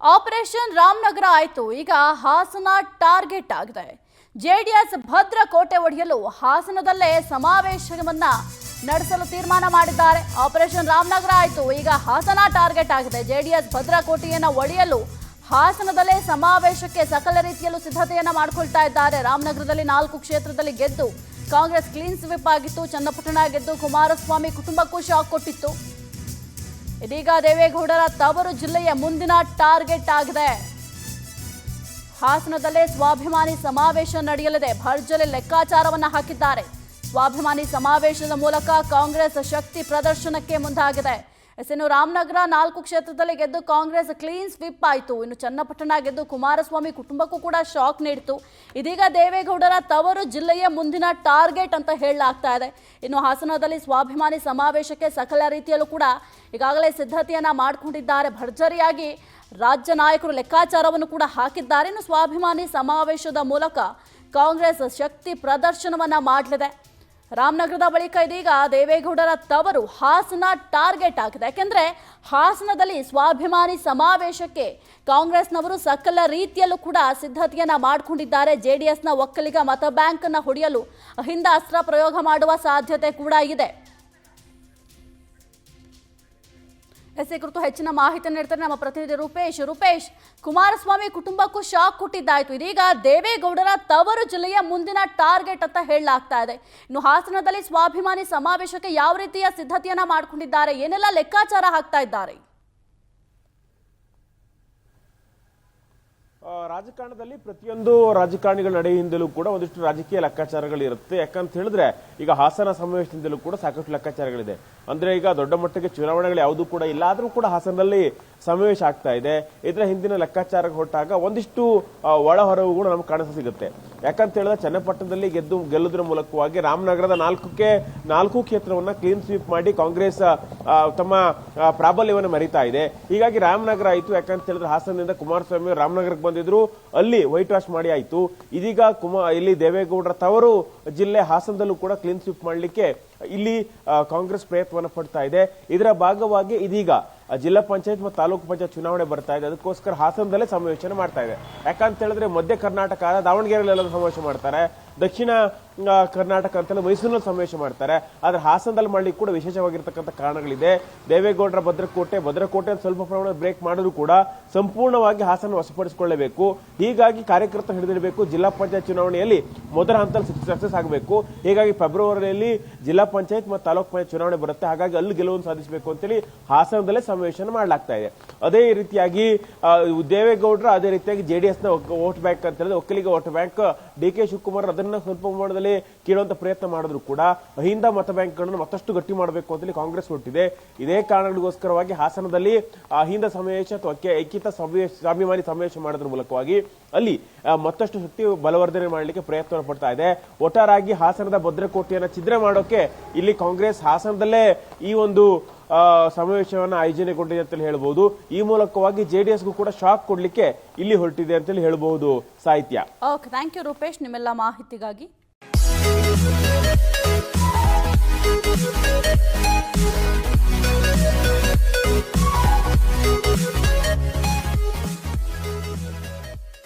Operation Ramanagara ಆಯಿತು. ಈಗ Hassan target ಆಗಿದೆ. ಜೆಡಿಎಸ್ ಭದ್ರಕೋಟೆ ಒಡೆಯಲು ಹಾಸನದಲ್ಲೇ ಸಮಾವೇಶವನ್ನ ನಡೆಸಲು ತೀರ್ಮಾನ ಮಾಡಿದ್ದಾರೆ. ಆಪರೇಷನ್ ರಾಮನಗರ ಆಯಿತು. ಈಗ ಹಾಸನ ಟಾರ್ಗೆಟ್ ಆಗಿದೆ. ಜೆಡಿಎಸ್ ಭದ್ರಕೋಟೆಯನ್ನ ಒಡೆಯಲು ಹಾಸನದಲ್ಲೇ ಸಮಾವೇಶಕ್ಕೆ ಸಕಲ ರೀತಿಯಲ್ಲೂ ಸಿದ್ಧತೆಯನ್ನ ಮಾಡಿಕೊಳ್ತಾ ಇದ್ದಾರೆ. ರಾಮನಗರದಲ್ಲಿ 4 ಕ್ಷೇತ್ರದಲ್ಲಿ ಗೆದ್ದು ಕಾಂಗ್ರೆಸ್ ಕ್ಲೀನ್ ಸ್ವೀಪ್ ಆಗಿತ್ತು. ಚನ್ನಪಟ್ಟಣ ಗೆದ್ದು ಕುಮಾರಸ್ವಾಮಿ ಕುಟುಂಬಕ್ಕೂ ಶಾಕ್ ಕೊಟ್ಟಿತ್ತು. ಇದೀಗ ದೇವೇಗೌಡರ ತವರು ಜಿಲ್ಲೆಯ ಮುಂದಿನ ಟಾರ್ಗೆಟ್ ಆಗಿದೆ. ಹಾಸನದಲ್ಲೇ ಸ್ವಾಭಿಮಾನಿ ಸಮಾವೇಶ ನಡೆಯಲಿದೆ. ಭರ್ಜರಿ ಲೆಕ್ಕಾಚಾರವನ್ನ ಹಾಕಿದ್ದಾರೆ. ಸ್ವಾಭಿಮಾನಿ ಸಮಾವೇಶದ ಮೂಲಕ ಕಾಂಗ್ರೆಸ್ ಶಕ್ತಿ ಪ್ರದರ್ಶನಕ್ಕೆ ಮುಂದಾಗಿದೆ. ಇನ್ನು ರಾಮನಗರ 4 ಕ್ಷೇತ್ರದಲ್ಲಿ ಗೆದ್ದು ಕಾಂಗ್ರೆಸ್ ಕ್ಲೀನ್ ಸ್ವೀಪ್ ಆಯಿತು. ಇನ್ನು ಚನ್ನಪಟ್ಟಣ ಗೆದ್ದು ಕುಮಾರಸ್ವಾಮಿ ಕುಟುಂಬಕ್ಕೂ ಕೂಡ ಶಾಕ್ ನೀಡಿತು. ಇದೀಗ ದೇವೇಗೌಡರ ತವರು ಜಿಲ್ಲೆಯ ಮುಂದಿನ ಟಾರ್ಗೆಟ್ ಅಂತ ಹೇಳಲಾಗ್ತಾ ಇದೆ. ಇನ್ನು ಹಾಸನದಲ್ಲಿ ಸ್ವಾಭಿಮಾನಿ ಸಮಾವೇಶಕ್ಕೆ ಸಕಲ ರೀತಿಯಲ್ಲೂ ಕೂಡ ಈಗಾಗಲೇ ಸಿದ್ಧತೆಯನ್ನ ಮಾಡಿಕೊಂಡಿದ್ದಾರೆ. ಭರ್ಜರಿಯಾಗಿ ರಾಜ್ಯ ನಾಯಕರು ಲೆಕ್ಕಾಚಾರವನ್ನು ಕೂಡ ಹಾಕಿದ್ದಾರೆ. ಇನ್ನು ಸ್ವಾಭಿಮಾನಿ ಸಮಾವೇಶದ ಮೂಲಕ ಕಾಂಗ್ರೆಸ್ ಶಕ್ತಿ ಪ್ರದರ್ಶನವನ್ನ ಮಾಡಲಿದೆ. ರಾಮನಗರದ ಬಳಿಕ ಇದೀಗ ದೇವೇಗೌಡರ ತವರು ಹಾಸನ ಟಾರ್ಗೆಟ್ ಆಗಿದೆ. ಯಾಕೆಂದ್ರೆ ಹಾಸನದಲ್ಲಿ ಸ್ವಾಭಿಮಾನಿ ಸಮಾವೇಶಕ್ಕೆ ಕಾಂಗ್ರೆಸ್ನವರು ಸಕಲ ರೀತಿಯಲ್ಲೂ ಕೂಡ ಸಿದ್ಧತೆಯನ್ನ ಮಾಡಿಕೊಂಡಿದ್ದಾರೆ. ಜೆಡಿಎಸ್ನ ಒಕ್ಕಲಿಗ ಮತ ಬ್ಯಾಂಕ್ ಅನ್ನ ಹೊಡೆಯಲು ಹಿಂದ ಅಸ್ತ್ರ ಪ್ರಯೋಗ ಮಾಡುವ ಸಾಧ್ಯತೆ ಕೂಡ ಇದೆ. ಈ ಕುರಿತು ಹೆಚ್ಚಿನ ಮಾಹಿತಿ ನೀಡ್ತಾರೆ ನಮ್ಮ ಪ್ರತಿನಿಧಿ ರೂಪೇಶ್. ಕುಮಾರಸ್ವಾಮಿ ಕುಟುಂಬಕ್ಕೂ ಶಾಕ್ ಕೊಟ್ಟಿದ್ದಾಯ್ತು. ಇದೀಗ ದೇವೇಗೌಡರ ತವರು ಜಿಲ್ಲೆಯ ಮುಂದಿನ ಟಾರ್ಗೆಟ್ ಅಂತ ಹೇಳಲಾಗ್ತಾ ಇದೆ. ಇನ್ನು ಹಾಸನದಲ್ಲಿ ಸ್ವಾಭಿಮಾನಿ ಸಮಾವೇಶಕ್ಕೆ ಯಾವ ರೀತಿಯ ಸಿದ್ಧತೆಯನ್ನ ಮಾಡಿಕೊಂಡಿದ್ದಾರೆ, ಏನೆಲ್ಲ ಲೆಕ್ಕಾಚಾರ ಹಾಕ್ತಾ ಇದ್ದಾರೆ? ರಾಜಕಾರಣದಲ್ಲಿ ಪ್ರತಿಯೊಂದು ರಾಜಕಾರಣಿಗಳ ನಡೆಯಿಂದಲೂ ಕೂಡ ಒಂದಿಷ್ಟು ರಾಜಕೀಯ ಲೆಕ್ಕಾಚಾರಗಳಿರುತ್ತೆ. ಯಾಕಂತ ಹೇಳಿದ್ರೆ ಈಗ ಹಾಸನ ಸಮಾವೇಶದಿಂದಲೂ ಕೂಡ ಸಾಕಷ್ಟು ಲೆಕ್ಕಾಚಾರಗಳಿದೆ. ಅಂದ್ರೆ ಈಗ ದೊಡ್ಡ ಮಟ್ಟಿಗೆ ಚುನಾವಣೆಗಳು ಯಾವುದೂ ಕೂಡ ಇಲ್ಲ, ಆದ್ರೂ ಕೂಡ ಹಾಸನದಲ್ಲಿ ಸಮಾವೇಶ ಆಗ್ತಾ ಇದೆ. ಇದರ ಹಿಂದಿನ ಲೆಕ್ಕಾಚಾರ ಹೊರಟಾಗ ಒಂದಿಷ್ಟು ಒಳ ಹೊರವುಗಳು ನಮ್ಗೆ ಕಾಣಿಸ ಸಿಗುತ್ತೆ. ಯಾಕಂತ ಹೇಳಿದ್ರೆ ಚನ್ನಪಟ್ಟಣದಲ್ಲಿ ಗೆಲ್ಲುವುದರ ಮೂಲಕವಾಗಿ ರಾಮನಗರದ 4 ಕ್ಷೇತ್ರವನ್ನ ಕ್ಲೀನ್ ಸ್ವೀಪ್ ಮಾಡಿ ಕಾಂಗ್ರೆಸ್ ತಮ್ಮ ಪ್ರಾಬಲ್ಯವನ್ನು ಮೆರೀತಾ ಇದೆ. ಹೀಗಾಗಿ ರಾಮನಗರ ಆಯಿತು. ಯಾಕಂತ ಹೇಳಿದ್ರೆ ಹಾಸನದಿಂದ ಕುಮಾರಸ್ವಾಮಿ ರಾಮನಗರಕ್ಕೆ ಬಂದಿದ್ರು, ಅಲ್ಲಿ ವೈಟ್ ವಾಶ್ ಮಾಡಿ ಆಯ್ತು. ಇದೀಗ ಇಲ್ಲಿ ದೇವೇಗೌಡರ ತವರು ಜಿಲ್ಲೆ ಹಾಸನದಲ್ಲೂ ಕೂಡ ಕ್ಲೀನ್ ಸ್ವೀಪ್ ಮಾಡಲಿಕ್ಕೆ ಇಲ್ಲಿ ಕಾಂಗ್ರೆಸ್ ಪ್ರಯತ್ನವನ್ನು ಪಡ್ತಾ ಇದೆ. ಇದರ ಭಾಗವಾಗಿ ಇದೀಗ ಜಿಲ್ಲಾ ಪಂಚಾಯತ್ ಮತ್ತು ತಾಲೂಕು ಪಂಚಾಯತ್ ಚುನಾವಣೆ ಬರ್ತಾ ಇದೆ. ಅದಕ್ಕೋಸ್ಕರ ಹಾಸನದಲ್ಲೇ ಸಮಾವೇಶನ ಮಾಡ್ತಾ ಇದೆ. ಯಾಕಂತ ಹೇಳಿದ್ರೆ ಮಧ್ಯ ಕರ್ನಾಟಕ ದಾವಣಗೆರೆಯಲ್ಲಿ ಸಮಾವೇಶ ಮಾಡ್ತಾರೆ, ದಕ್ಷಿಣ ಕರ್ನಾಟಕ ಅಂತಲೇ ಮೈಸೂರಿನಲ್ಲಿ ಸಮಾವೇಶ ಮಾಡ್ತಾರೆ. ಆದ್ರೆ ಹಾಸನದಲ್ಲಿ ಮಾಡ್ಲಿಕ್ಕೆ ಕೂಡ ವಿಶೇಷವಾಗಿರ್ತಕ್ಕಂಥ ಕಾರಣಗಳಿದೆ. ದೇವೇಗೌಡರ ಭದ್ರಕೋಟೆ ಸ್ವಲ್ಪ ಪ್ರಮಾಣ ಬ್ರೇಕ್ ಮಾಡಿದ್ರು ಕೂಡ ಸಂಪೂರ್ಣವಾಗಿ ಹಾಸನ ವಶಪಡಿಸಿಕೊಳ್ಳಬೇಕು. ಹೀಗಾಗಿ ಕಾರ್ಯಕರ್ತರು ಹಿಡಿದಿಡಬೇಕು. ಜಿಲ್ಲಾ ಪಂಚಾಯತ್ ಚುನಾವಣೆಯಲ್ಲಿ ಮೊದಲ ಹಂತದಲ್ಲಿ ಸಕ್ಸಸ್ ಆಗಬೇಕು. ಹೀಗಾಗಿ ಫೆಬ್ರವರಿಯಲ್ಲಿ ಜಿಲ್ಲಾ ಪಂಚಾಯತ್ ಮತ್ತು ತಾಲೂಕು ಪಂಚಾಯತ್ ಚುನಾವಣೆ ಬರುತ್ತೆ. ಹಾಗಾಗಿ ಅಲ್ಲಿ ಗೆಲುವನ್ನು ಸಾಧಿಸಬೇಕು ಅಂತೇಳಿ ಹಾಸನದಲ್ಲೇ ಸಮಾವೇಶನ ಮಾಡಲಾಗ್ತಾ ಇದೆ. ಅದೇ ರೀತಿಯಾಗಿ ದೇವೇಗೌಡರು, ಅದೇ ರೀತಿಯಾಗಿ ಜೆಡಿಎಸ್ ನ ವೋಟ್ ಬ್ಯಾಂಕ್ ಅಂತ ಹೇಳಿದ್ರೆ ಒಕ್ಕಲಿಗ ವೋಟ್ ಬ್ಯಾಂಕ್ ಡಿ.ಕೆ. ಶಿವಕುಮಾರ್ ಅದನ್ನ ಸ್ವಲ್ಪ ಪ್ರಮಾಣದಲ್ಲಿ ಕೇಳುವಂತ ಪ್ರಯತ್ನ ಮಾಡಿದ್ರು ಕೂಡ ಅಹಿಂದ ಮತ ಬ್ಯಾಂಕ್ಗಳನ್ನು ಮತ್ತಷ್ಟು ಗಟ್ಟಿ ಮಾಡಬೇಕು ಅಂತೇಳಿ ಕಾಂಗ್ರೆಸ್ ಹೊರಟಿದೆ. ಇದೇ ಕಾರಣಗಳಿಗೋಸ್ಕರವಾಗಿ ಹಾಸನದಲ್ಲಿ ಅಹಿಂದ ಸಮಾವೇಶ ಅಥವಾ ಐಕ್ಯತಾ ಸ್ವಾಭಿಮಾನಿ ಸಮಾವೇಶ ಮಾಡೋದ್ರ ಮೂಲಕವಾಗಿ ಅಲ್ಲಿ ಮತ್ತಷ್ಟು ಶಕ್ತಿ ಬಲವರ್ಧನೆ ಮಾಡಲಿಕ್ಕೆ ಪ್ರಯತ್ನ ಪಡ್ತಾ ಇದೆ. ಒಟ್ಟಾರಾಗಿ ಹಾಸನದ ಭದ್ರಕೋಟೆಯನ್ನು ಛಿದ್ರ ಮಾಡೋಕೆ ಇಲ್ಲಿ ಕಾಂಗ್ರೆಸ್ ಹಾಸನದಲ್ಲೇ ಈ ಒಂದು ಸಮಾವೇಶವನ್ನು ಆಯೋಜನೆಗೊಂಡಿದೆ ಅಂತ ಹೇಳಬಹುದು. ಈ ಮೂಲಕವಾಗಿ ಜೆಡಿಎಸ್ಗೂ ಕೂಡ ಶಾಕ್ ಕೊಡ್ಲಿಕ್ಕೆ ಇಲ್ಲಿ ಹೊರಟಿದೆ ಅಂತ ಹೇಳಬಹುದು. ಸಾಹಿತ್ಯ. ಓಕೆ, ಥ್ಯಾಂಕ್ ಯು ರೂಪೇಶ್ ನಿಮ್ಮೆಲ್ಲ ಮಾಹಿತಿಗಾಗಿ.